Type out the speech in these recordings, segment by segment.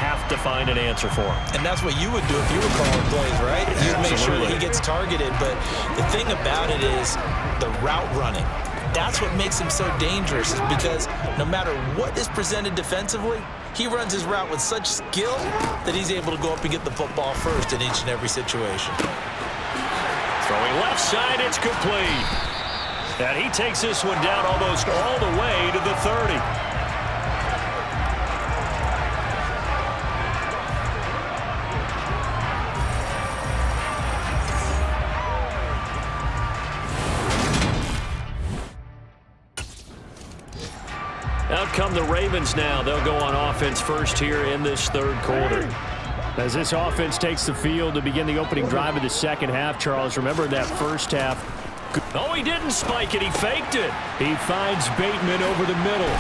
have to find an answer for him. And that's what you would do if you were calling plays, right? You'd make sure that he gets targeted. But the thing about it is the route running. That's what makes him so dangerous, is because no matter what is presented defensively, he runs his route with such skill that he's able to go up and get the football first in each and every situation. Throwing left side, it's complete. And he takes this one down almost all the way to the 30. Out come the Ravens now. They'll go on offense first here in this third quarter. As this offense takes the field to begin the opening drive of the second half, Charles, remember that first half. Oh, he didn't spike it. He faked it. He finds Bateman over the middle.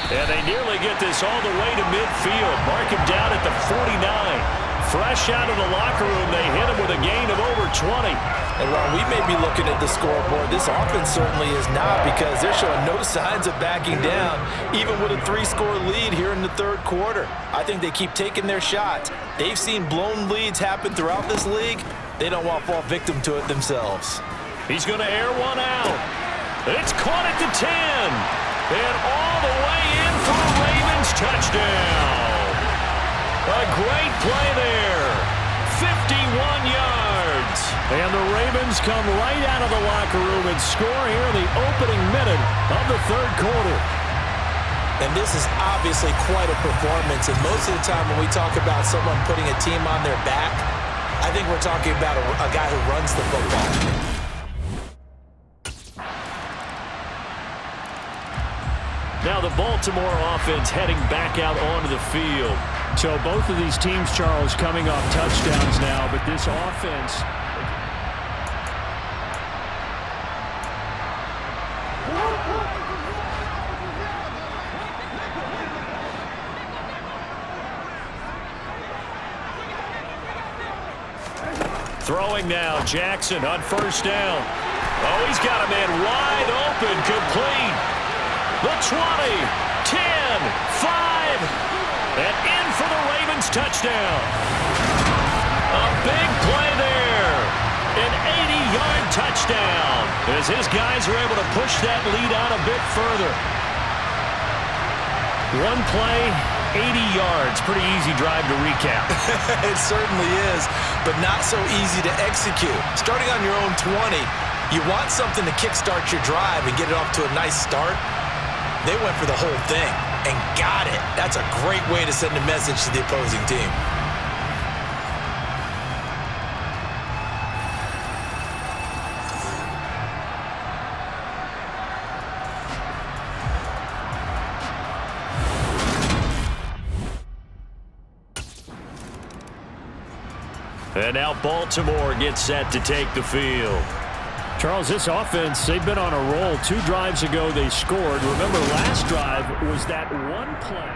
And they nearly get this all the way to midfield. Mark him down at the 49. Fresh out of the locker room, they hit him with a gain of over 20. And while we may be looking at the scoreboard, this offense certainly is not, because they're showing no signs of backing down, even with a 3-score lead here in the third quarter. I think they keep taking their shots. They've seen blown leads happen throughout this league. They don't want to fall victim to it themselves. He's going to air one out. It's caught at the 10. And all the way in for a Ravens touchdown. A great play there. 51 yards. And the Ravens come right out of the locker room and score here in the opening minute of the third quarter. And this is obviously quite a performance. And most of the time when we talk about someone putting a team on their back, I think we're talking about a guy who runs the football. Now the Baltimore offense heading back out onto the field. So both of these teams, Charles, coming off touchdowns now, but this offense... Throwing now, Jackson on first down. Oh, he's got a man wide open, complete. The 20, 10, 5, and in for the Ravens touchdown. A big play there. An 80-yard touchdown as his guys are able to push that lead out a bit further. One play, 80 yards. Pretty easy drive to recap. It certainly is, but not so easy to execute. Starting on your own 20, you want something to kickstart your drive and get it off to a nice start. They went for the whole thing and got it. That's a great way to send a message to the opposing team. And now Baltimore gets set to take the field. Charles, this offense, they've been on a roll. 2 drives ago, they scored. Remember, last drive was that one play.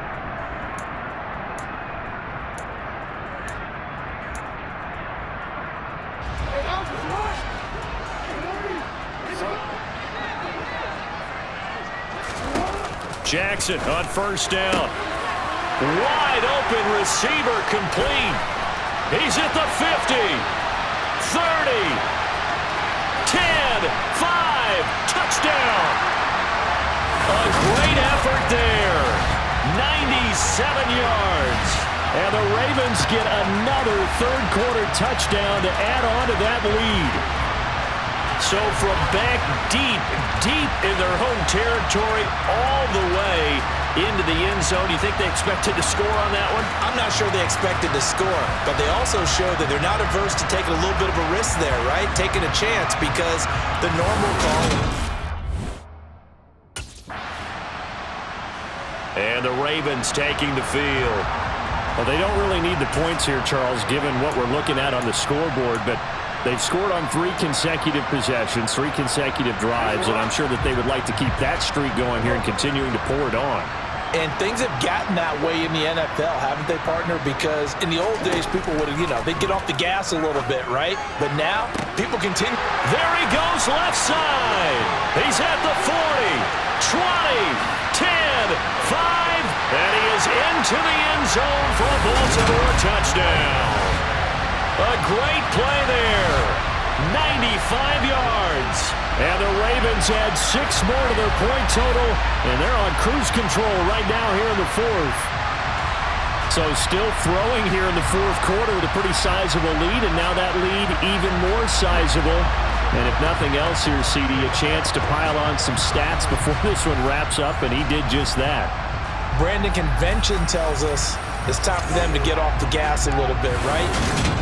Jackson on first down. Wide open receiver, complete. He's at the 50, 30. 10, 5, touchdown. A great effort there. 97 yards. And the Ravens get another third-quarter touchdown to add on to that lead. So from back deep, deep in their home territory, all the way into the end zone, do you think they expected to score on that one? I'm not sure they expected to score, but they also showed that they're not averse to taking a little bit of a risk there, right? Taking a chance, because the normal call. And the Ravens taking the field. Well, they don't really need the points here, Charles, given what we're looking at on the scoreboard, but they've scored on 3 consecutive possessions, 3 consecutive drives, and I'm sure that they would like to keep that streak going here and continuing to pour it on. And things have gotten that way in the NFL, haven't they, partner? Because in the old days, people would, they'd get off the gas a little bit, right? But now, people continue. There he goes, left side. He's at the 40, 20, 10, 5, And he is into the end zone for a Baltimore touchdown. A great play there. 95 yards. And the Ravens add 6 more to their point total, and they're on cruise control right now here in the fourth. So still throwing here in the fourth quarter with a pretty sizable lead, and now that lead even more sizable. And if nothing else here, CD, a chance to pile on some stats before this one wraps up, and he did just that. Brandon, convention tells us it's time for them to get off the gas a little bit, right?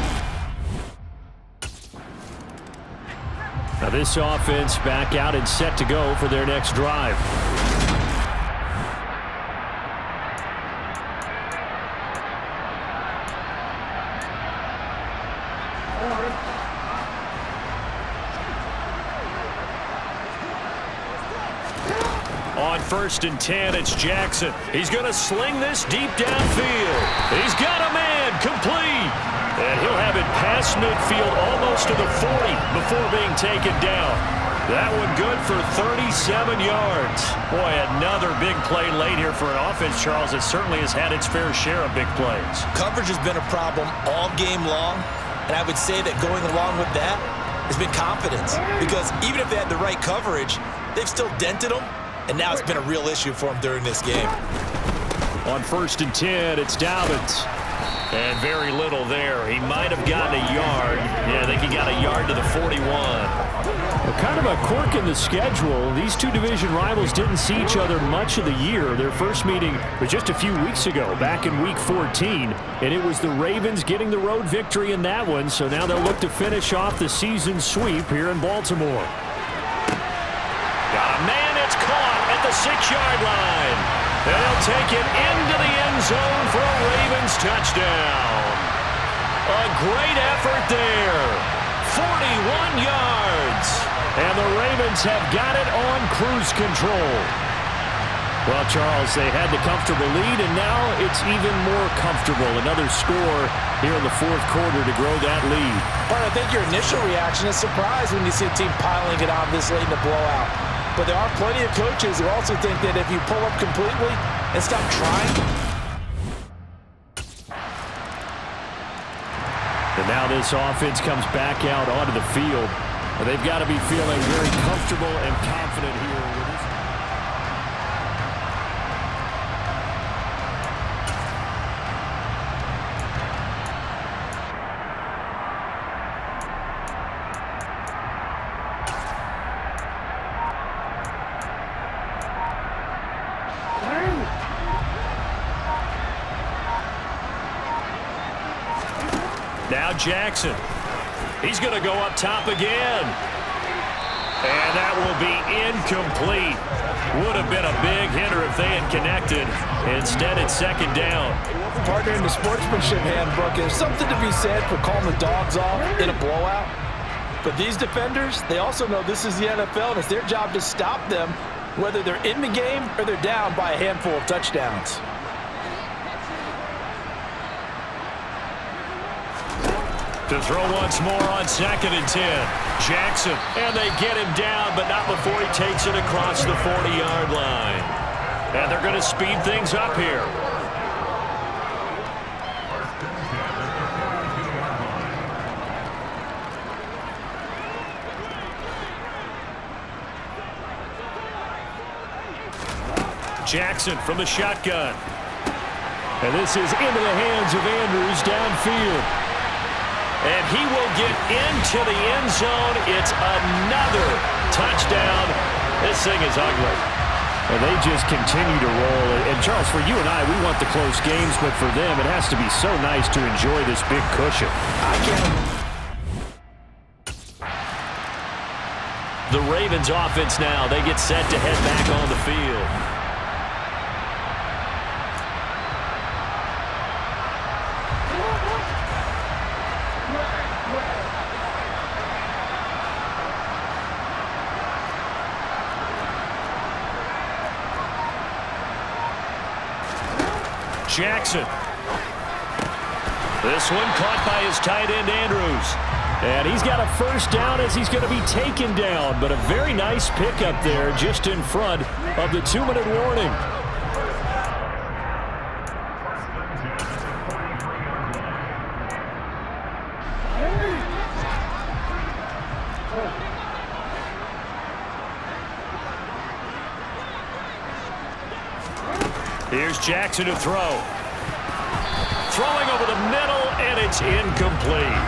Now this offense back out and set to go for their next drive. On 1st and 10, it's Jackson. He's going to sling this deep downfield. He's got a man complete. And he'll have it past midfield almost to the 40 before being taken down. That one good for 37 yards. Boy, another big play late here for an offense, Charles, that certainly has had its fair share of big plays. Coverage has been a problem all game long, and I would say that going along with that has been confidence. Because even if they had the right coverage, they've still dented them. And now it's been a real issue for him during this game. On 1st and 10, it's Dobbins. And very little there. He might have gotten a yard. Yeah, I think he got a yard to the 41. Well, kind of a quirk in the schedule. These two division rivals didn't see each other much of the year. Their first meeting was just a few weeks ago, back in Week 14. And it was the Ravens getting the road victory in that one. So now they'll look to finish off the season sweep here in Baltimore. Got a man that's caught at the 6-yard line. And he'll take it into the end zone for a Ravens touchdown. A great effort there. 41 yards. And the Ravens have got it on cruise control. Well, Charles, they had the comfortable lead, and now it's even more comfortable. Another score here in the fourth quarter to grow that lead. But I think your initial reaction is surprise when you see a team piling it on this late in the blowout. But there are plenty of coaches who also think that if you pull up completely and stop trying. And now this offense comes back out onto the field. And they've got to be feeling very comfortable and confident here with this. Now Jackson. He's going to go up top again. And that will be incomplete. Would have been a big hitter if they had connected. Instead, it's 2nd down. Partner, in the sportsmanship handbook, there's something to be said for calling the dogs off in a blowout. But these defenders, they also know this is the NFL, and it's their job to stop them, whether they're in the game or they're down by a handful of touchdowns. To throw once more on 2nd and 10. Jackson, and they get him down, but not before he takes it across the 40-yard line. And they're going to speed things up here. Jackson from the shotgun. And this is into the hands of Andrews downfield. And he will get into the end zone. It's another touchdown. This thing is ugly. And they just continue to roll. And, Charles, for you and I, we want the close games, but for them, it has to be so nice to enjoy this big cushion. I can't. The Ravens offense now, they get set to head back on the field. Jackson. This one caught by his tight end, Andrews. And he's got a first down as he's going to be taken down. But a very nice pickup there just in front of the 2-minute warning. Here's Jackson to throw. Throwing over the middle, and it's incomplete.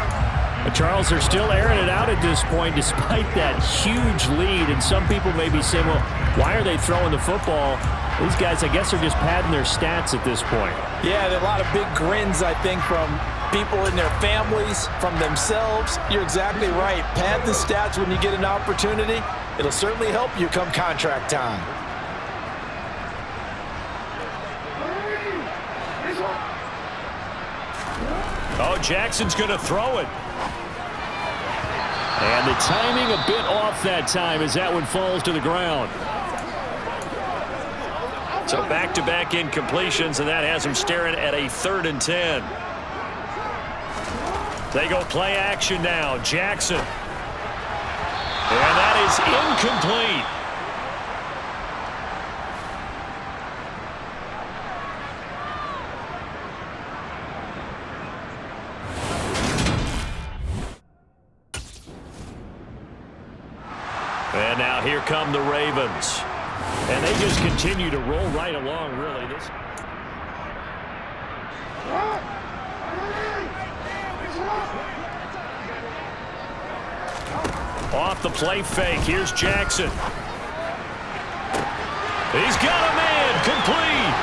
Charles, they're still airing it out at this point despite that huge lead. And some people may be saying, well, why are they throwing the football? These guys, I guess, are just padding their stats at this point. Yeah, there are a lot of big grins, I think, from people in their families, from themselves. You're exactly right. Pad the stats when you get an opportunity. It'll certainly help you come contract time. Oh, Jackson's going to throw it. And the timing a bit off that time as that one falls to the ground. So back-to-back incompletions, and that has him staring at a 3rd and 10. They go play action now. Jackson. And that is incomplete. And now here come the Ravens. And they just continue to roll right along, really. Off the play fake. Here's Jackson. He's got a man. Complete.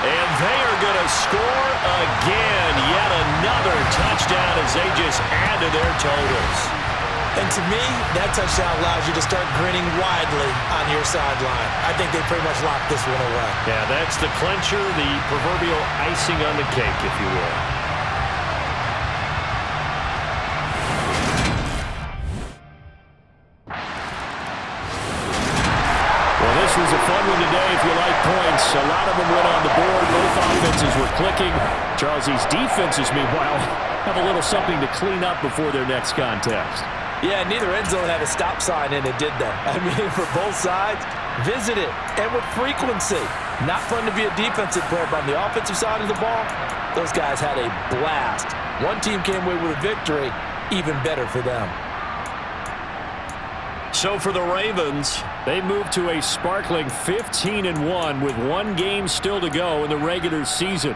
And they are going to score again. Yet another touchdown as they just add to their totals. And to me, that touchdown allows you to start grinning widely on your sideline. I think they pretty much locked this one away. Yeah, that's the clincher, the proverbial icing on the cake, if you will. Well, this was a fun one today if you like points. A lot of them went on the board. Both offenses were clicking. Charles, these defenses, meanwhile, have a little something to clean up before their next contest. Yeah, neither end zone had a stop sign in it, did they? I mean, for both sides, visit it, and with frequency. Not fun to be a defensive player, but on the offensive side of the ball, those guys had a blast. One team came away with a victory, even better for them. So for the Ravens, they move to a sparkling 15-1 with one game still to go in the regular season.